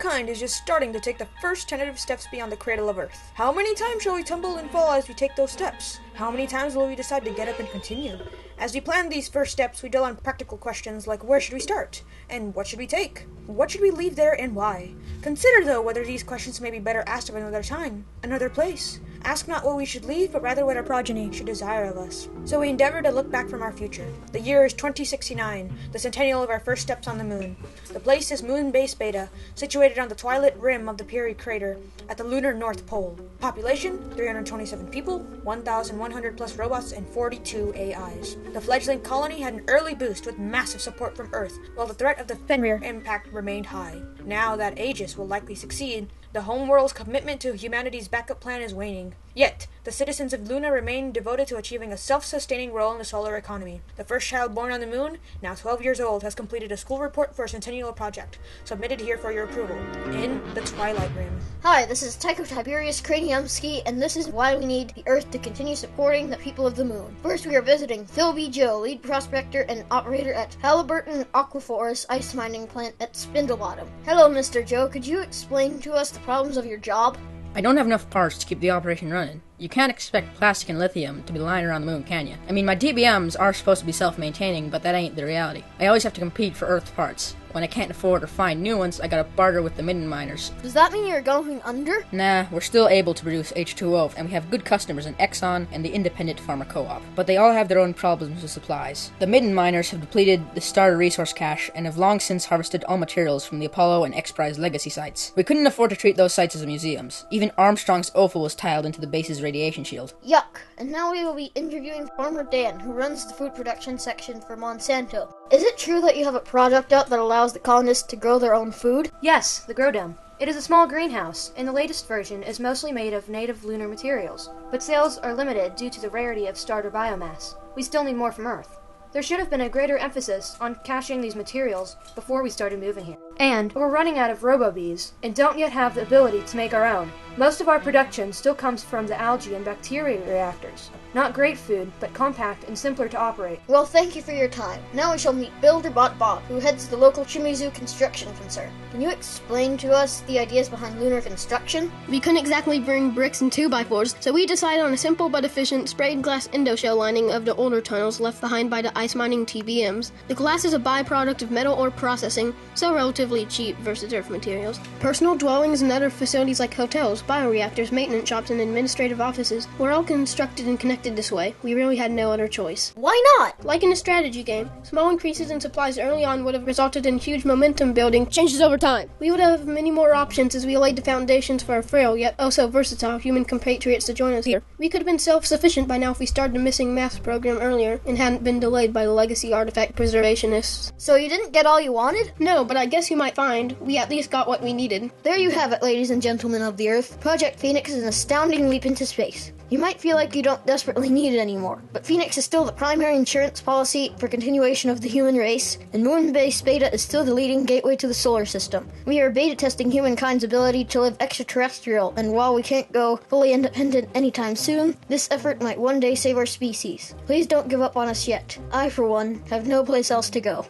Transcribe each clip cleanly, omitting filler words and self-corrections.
Humankind is just starting to take the first tentative steps beyond the cradle of Earth. How many times shall we tumble and fall as we take those steps? How many times will we decide to get up and continue? As we plan these first steps, we deal on practical questions like where should we start? And what should we take? What should we leave there and why? Consider, though, whether these questions may be better asked of another time, another place. Ask not what we should leave, but rather what our progeny should desire of us. So we endeavor to look back from our future. The year is 2069, the centennial of our first steps on the moon. The place is Moon Base Beta, situated on the Twilight rim of the Piri crater at the lunar North Pole. Population, 327 people, 1,100 plus robots, and 42 AIs. The fledgling colony had an early boost with massive support from Earth, while the threat of the Fenrir impact remained high. Now that Aegis will likely succeed, the homeworld's commitment to humanity's backup plan is waning. Yet, the citizens of Luna remain devoted to achieving a self-sustaining role in the solar economy. The first child born on the moon, now 12 years old, has completed a school report for a centennial project, submitted here for your approval, in the Twilight Rim. Hi, this is Tycho Tiberius Craniumsky, and this is why we need the Earth to continue supporting the people of the moon. First, we are visiting Phil B. Joe, lead prospector and operator at Halliburton Aquaforest ice mining plant at Spindlebottom. Hello, Mr. Joe. Could you explain to us the problems of your job? I don't have enough parts to keep the operation running. You can't expect plastic and lithium to be lying around the moon, can you? I mean, my DBMs are supposed to be self-maintaining, but that ain't the reality. I always have to compete for Earth parts. When I can't afford or find new ones, I gotta barter with the midden miners. Does that mean you're going under? Nah, we're still able to produce H2O, and we have good customers in Exxon and the Independent Farmer Co-op. But they all have their own problems with supplies. The midden miners have depleted the starter resource cache and have long since harvested all materials from the Apollo and X-Prize legacy sites. We couldn't afford to treat those sites as museums. Even Armstrong's offal was tiled into the base's radiation shield. Yuck. And now we will be interviewing Farmer Dan, who runs the food production section for Monsanto. Is it true that you have a product out that allows the colonists to grow their own food? Yes, the Grow Dome. It is a small greenhouse, and the latest version is mostly made of native lunar materials, but sales are limited due to the rarity of starter biomass. We still need more from Earth. There should have been a greater emphasis on caching these materials before we started moving here. And we're running out of robo-bees, and don't yet have the ability to make our own. Most of our production still comes from the algae and bacteria reactors. Not great food, but compact and simpler to operate. Well, thank you for your time. Now we shall meet Builderbot Bob, who heads the local Chimizu construction concern. Can you explain to us the ideas behind lunar construction? We couldn't exactly bring bricks and 2x4s, so we decided on a simple but efficient sprayed glass endoshell lining of the older tunnels left behind by the ice mining TBMs. The glass is a byproduct of metal ore processing, so relatively cheap versus Earth materials. Personal dwellings and other facilities like hotels, bioreactors, maintenance shops, and administrative offices were all constructed and connected this way. We really had no other choice. Why not? Like in a strategy game, small increases in supplies early on would have resulted in huge momentum building changes over time. We would have many more options as we laid the foundations for a frail yet also versatile human compatriots to join us here. We could have been self-sufficient by now if we started the missing maths program earlier and hadn't been delayed by the legacy artifact preservationists. So you didn't get all you wanted? No, but I guess you might find we at least got what we needed. There you have it, ladies and gentlemen of the Earth. Project Phoenix is an astounding leap into space. You might feel like you don't desperately need it anymore, but Phoenix is still the primary insurance policy for continuation of the human race, and Moon Base Beta is still the leading gateway to the solar system. We are beta testing humankind's ability to live extraterrestrial, and while we can't go fully independent anytime soon, this effort might one day save our species. Please don't give up on us yet. I, for one, have no place else to go.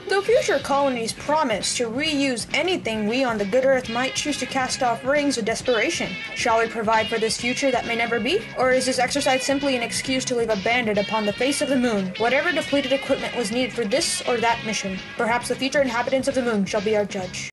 Though future colonies promise to reuse anything, we on the good Earth might choose to cast off rings of desperation. Shall we provide for this future that may never be? Or is this exercise simply an excuse to leave abandoned upon the face of the moon whatever depleted equipment was needed for this or that mission? Perhaps the future inhabitants of the moon shall be our judge.